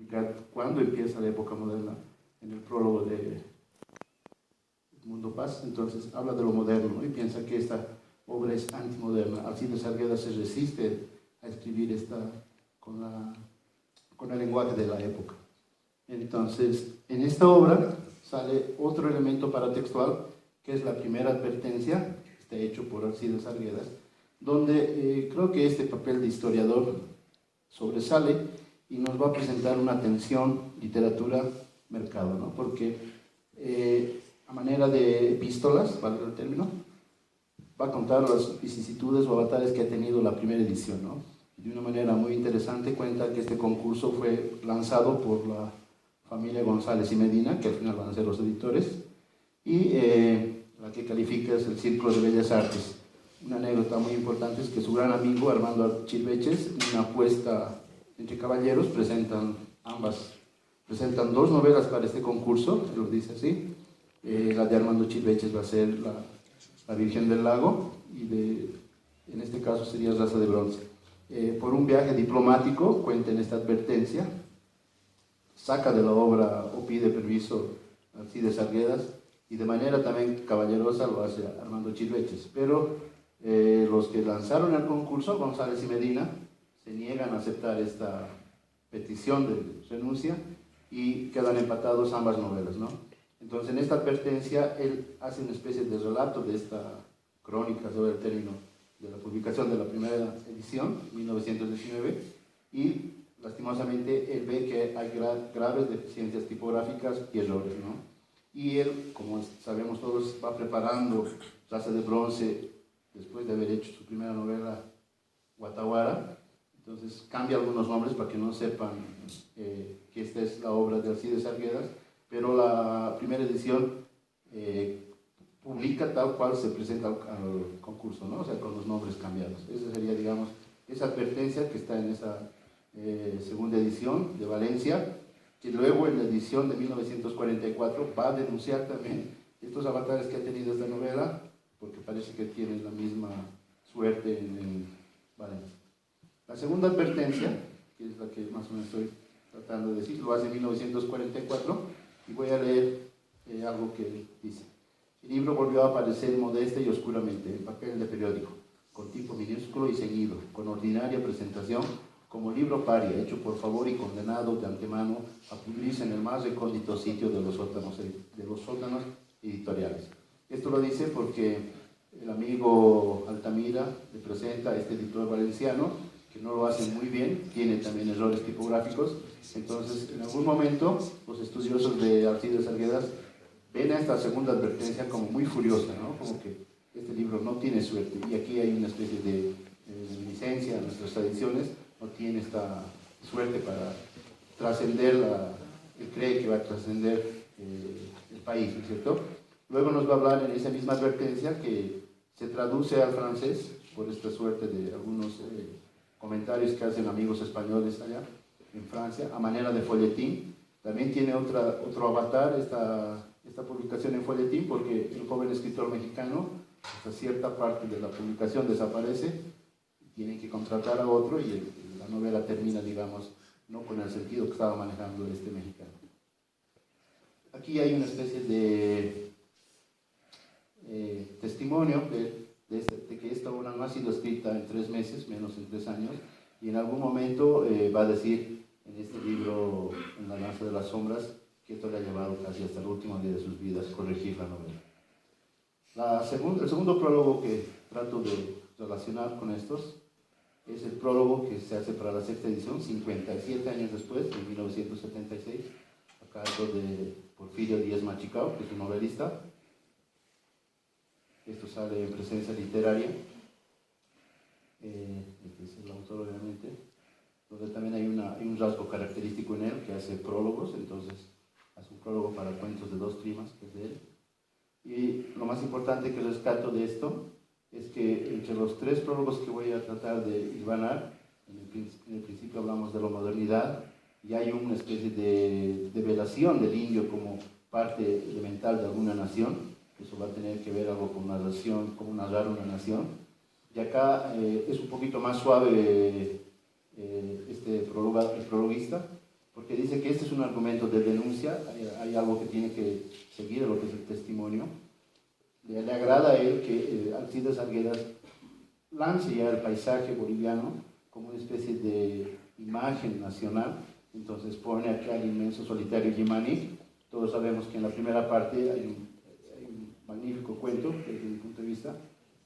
explicar cuándo empieza la época moderna en el prólogo de Mundo Paz. Entonces habla de lo moderno, ¿no? Y piensa que esta obra es antimoderna. Alcides Arguedas se resiste a escribir con el lenguaje de la época. Entonces, en esta obra sale otro elemento paratextual, que es la primera advertencia, que está hecho por Alcides Arguedas, donde creo que este papel de historiador sobresale y nos va a presentar una tensión literatura-mercado, ¿no? Porque a manera de epístolas, valga el término, va a contar las vicisitudes o avatares que ha tenido la primera edición, ¿no? De una manera muy interesante cuenta que este concurso fue lanzado por la familia González y Medina, que al final van a ser los editores, y la que califica es el Círculo de Bellas Artes. Una anécdota muy importante es que su gran amigo Armando Chilveches, en una apuesta entre caballeros, presentan dos novelas para este concurso, se lo dice así. La de Armando Chilveches va a ser la Virgen del Lago, y en este caso sería Raza de Bronce. Por un viaje diplomático, cuenta en esta advertencia, saca de la obra o pide permiso a Alcides Arguedas, y de manera también caballerosa lo hace Armando Chilveches. Pero los que lanzaron el concurso, González y Medina, se niegan a aceptar esta petición de renuncia y quedan empatados ambas novelas, ¿no? Entonces, en esta advertencia, él hace una especie de relato de esta crónica sobre el término de la publicación de la primera edición, 1919, y lastimosamente él ve que hay graves deficiencias tipográficas y errores, ¿no? Y él, como sabemos todos, va preparando Raza de Bronce después de haber hecho su primera novela, Guataguara. Entonces cambia algunos nombres para que no sepan que esta es la obra de Alcides Arguedas, pero la primera edición publica tal cual se presenta al concurso, ¿no? O sea, con los nombres cambiados. Esa sería, digamos, esa advertencia que está en esa segunda edición de Valencia, que luego en la edición de 1944 va a denunciar también estos avatares que ha tenido esta novela, porque parece que tienen la misma suerte en Valencia. La segunda advertencia, que es la que más o menos estoy tratando de decir, lo hace en 1944, y voy a leer algo que dice. El libro volvió a aparecer modesta y oscuramente, en papel de periódico, con tipo minúsculo y ceñido, con ordinaria presentación, como libro paria, hecho por favor y condenado de antemano a pudrirse en el más recóndito sitio de los sótanos editoriales. Esto lo dice porque el amigo Altamira le presenta a este editor valenciano, que no lo hace muy bien, tiene también errores tipográficos. Entonces, en algún momento, los estudiosos de Alcides Arguedas ven a esta segunda advertencia como muy furiosa, ¿no? Como que este libro no tiene suerte, y aquí hay una especie de reminiscencia a nuestras tradiciones, no tiene esta suerte para trascender, él cree que va a trascender el país, ¿no es cierto? Luego nos va a hablar en esa misma advertencia, que se traduce al francés por esta suerte de algunos comentarios que hacen amigos españoles allá en Francia, a manera de folletín. También tiene otro avatar esta publicación en folletín, porque el joven escritor mexicano, hasta cierta parte de la publicación desaparece, tienen que contratar a otro, y la novela termina, digamos, no con el sentido que estaba manejando este mexicano. Aquí hay una especie de testimonio de que esta obra no ha sido escrita en 3 meses, menos en 3 años, y en algún momento va a decir en este libro, En la danza de las sombras, que esto le ha llevado casi hasta el último día de sus vidas corregir la novela. El segundo prólogo que trato de relacionar con estos es el prólogo que se hace para la sexta edición, 57 años después, en 1976, a cargo de Porfirio Díaz Machicao, que es un novelista. Esto sale en Presencia Literaria, este es el autor obviamente, donde también hay un rasgo característico en él, que hace prólogos. Entonces hace un prólogo para cuentos de 2 trimas, que es de él. Y lo más importante que rescato de esto es que entre los 3 prólogos que voy a tratar de hilvanar, en el principio hablamos de la modernidad, y hay una especie de develación del indio como parte elemental de alguna nación. Eso va a tener que ver algo con narración, cómo narrar una nación. Y acá es un poquito más suave el prologuista, porque dice que este es un argumento de denuncia, hay algo que tiene que seguir a lo que es el testimonio. Le agrada a él que Alcides Arguedas lance ya el paisaje boliviano como una especie de imagen nacional. Entonces pone acá el inmenso solitario Yimani. Todos sabemos que en la primera parte hay un magnífico cuento, desde mi punto de vista,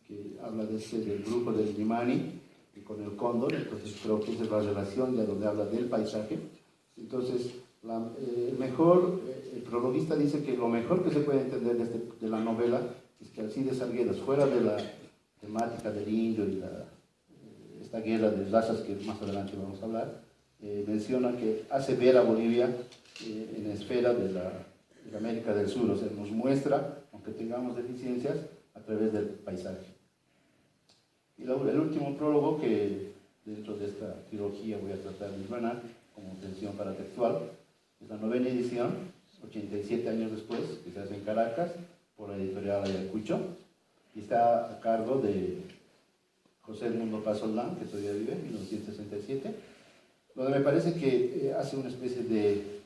que habla del grupo del Yimani y con el cóndor. Entonces creo que esa es la relación de donde habla del paisaje. Entonces el prologuista dice que lo mejor que se puede entender de la novela es que Alcides Arguedas, fuera de la temática del indio y esta guerra de razas que más adelante vamos a hablar, menciona que hace ver a Bolivia en la esfera de la América del Sur, o sea, nos muestra, aunque tengamos deficiencias, a través del paisaje. Y el último prólogo que dentro de esta trilogía voy a tratar de desgranar como tensión paratextual es la 9ª edición, 87 años después, que se hace en Caracas por la editorial Ayacucho, y está a cargo de José Edmundo Paz Soldán, que todavía vive, en 1967, donde me parece que hace una especie de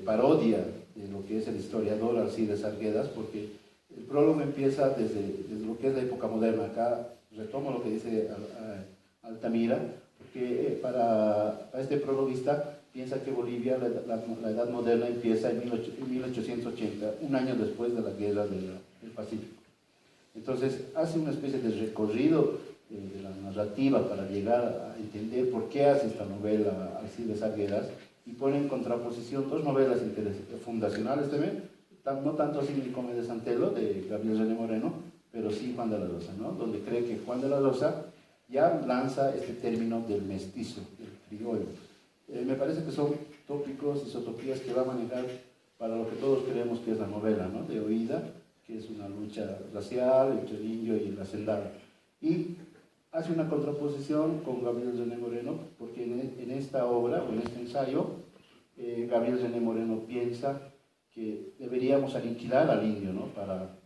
parodia de lo que es el historiador Alcides Arguedas, porque el prólogo empieza desde lo que es la época moderna. Acá retomo lo que dice Altamira, porque para este prologuista piensa que Bolivia, la edad moderna empieza en 1880, un año después de la guerra del Pacífico. Entonces hace una especie de recorrido de la narrativa para llegar a entender por qué hace esta novela Alcides Arguedas, y pone en contraposición dos novelas fundacionales también, no tanto así como de Santelo, de Gabriel René Moreno, pero sí Juan de la Rosa, ¿no? Donde cree que Juan de la Rosa ya lanza este término del mestizo, del criollo. Me parece que son tópicos, isotopías que va a manejar para lo que todos creemos que es la novela, ¿no? De oída, que es una lucha racial entre el indio y el hacendado. Y hace una contraposición con Gabriel René Moreno, porque en esta obra, o en este ensayo, Gabriel René Moreno piensa que deberíamos aniquilar al indio, ¿no? Para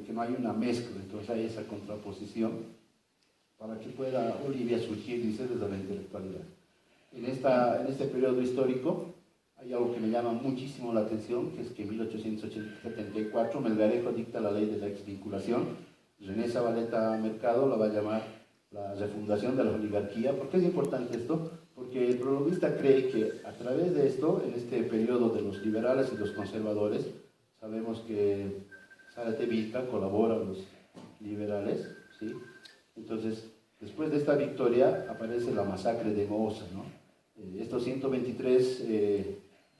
que no haya una mezcla. Entonces hay esa contraposición para que pueda Bolivia surgir, dice, desde la intelectualidad. En este periodo histórico hay algo que me llama muchísimo la atención, que es que en 1874 Melgarejo dicta la ley de la exvinculación. René Zabaleta Mercado la va a llamar la refundación de la oligarquía. ¿Por qué es importante esto? Porque el prologuista cree que a través de esto, en este periodo de los liberales y los conservadores, sabemos que Zárate Vilca colabora a los liberales, ¿sí? Entonces, después de esta victoria aparece la masacre de Mooza, ¿no? Estos 123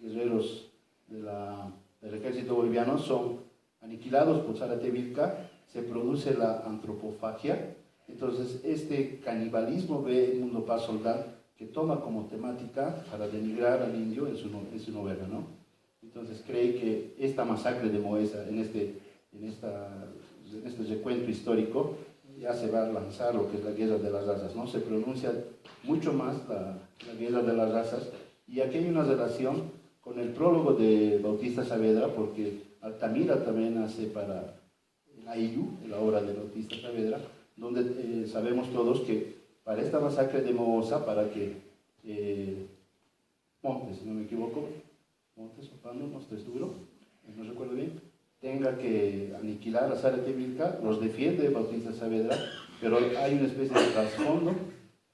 guerreros del ejército boliviano son aniquilados por Zárate Vilca. Se produce la antropofagia. Entonces este canibalismo ve Edmundo Paz Soldán, que toma como temática para denigrar al indio en su novela, ¿no? Entonces cree que esta masacre de Moesa, en este recuento histórico, ya se va a lanzar lo que es la guerra de las razas, ¿no? Se pronuncia mucho más la guerra de las razas, y aquí hay una relación con el prólogo de Bautista Saavedra, porque Altamira también hace para Ayllu, la obra de Bautista Saavedra, donde sabemos todos que para esta masacre de Mooza, para que Montes, si no me equivoco, Montes o Pando, no estoy seguro, no recuerdo bien, tenga que aniquilar a Zárate Vilca, los defiende Bautista Saavedra, pero hay una especie de trasfondo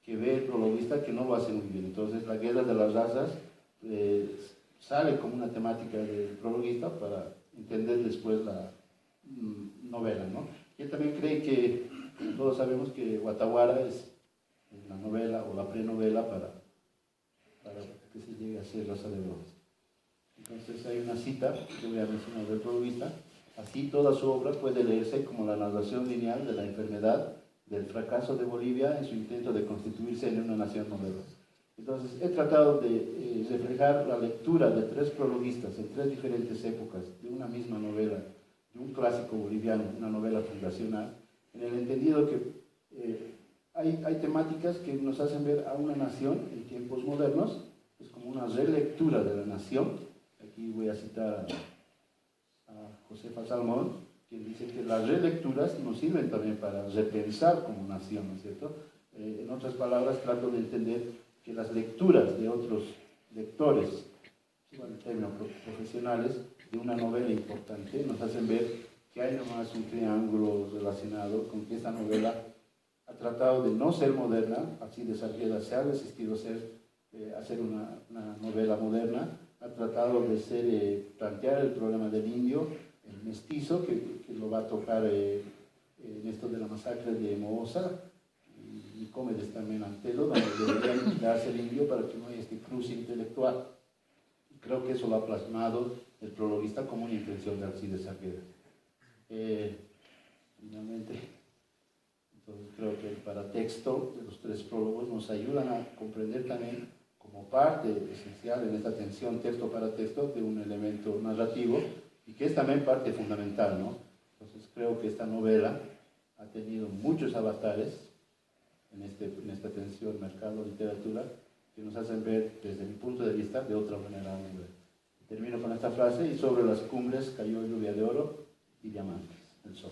que ve el prologuista que no lo hace muy bien. Entonces la guerra de las razas sale como una temática del prologuista para entender después la novela, ¿no? Y él también cree que, como todos sabemos, que Guataguara es la novela o la prenovela para que se llegue a ser Rosa de Bronce. Entonces hay una cita que voy a mencionar del prologuista: así toda su obra puede leerse como la narración lineal de la enfermedad, del fracaso de Bolivia en su intento de constituirse en una nación moderna. Entonces he tratado de reflejar la lectura de tres prologuistas en tres diferentes épocas de una misma novela, de un clásico boliviano, una novela fundacional, en el entendido que hay temáticas que nos hacen ver a una nación en tiempos modernos, es como una relectura de la nación. Aquí voy a citar a Josefa Salmón, quien dice que las relecturas nos sirven también para repensar como nación, ¿no es cierto? En otras palabras, trato de entender que las lecturas de otros lectores, bueno, en términos profesionales, de una novela importante, nos hacen ver que hay nomás un triángulo relacionado con que esta novela ha tratado de no ser moderna, Alcides Arguedas se ha resistido a hacer una novela moderna, ha tratado de plantear el problema del indio, el mestizo, que lo va a tocar en esto de la masacre de Moosa, y Nicomedes también Antelo, donde debería darse el indio para que no haya este cruce intelectual. Y creo que eso lo ha plasmado el prologuista como una intención de Alcides Arguedas. Finalmente, entonces creo que el paratexto de los tres prólogos nos ayudan a comprender también como parte esencial en esta tensión texto para texto de un elemento narrativo y que es también parte fundamental, ¿no? Entonces creo que esta novela ha tenido muchos avatares en esta tensión mercado-literatura que nos hacen ver desde mi punto de vista de otra manera la novela. Termino con esta frase: y sobre las cumbres cayó lluvia de oro y diamantes, el sol.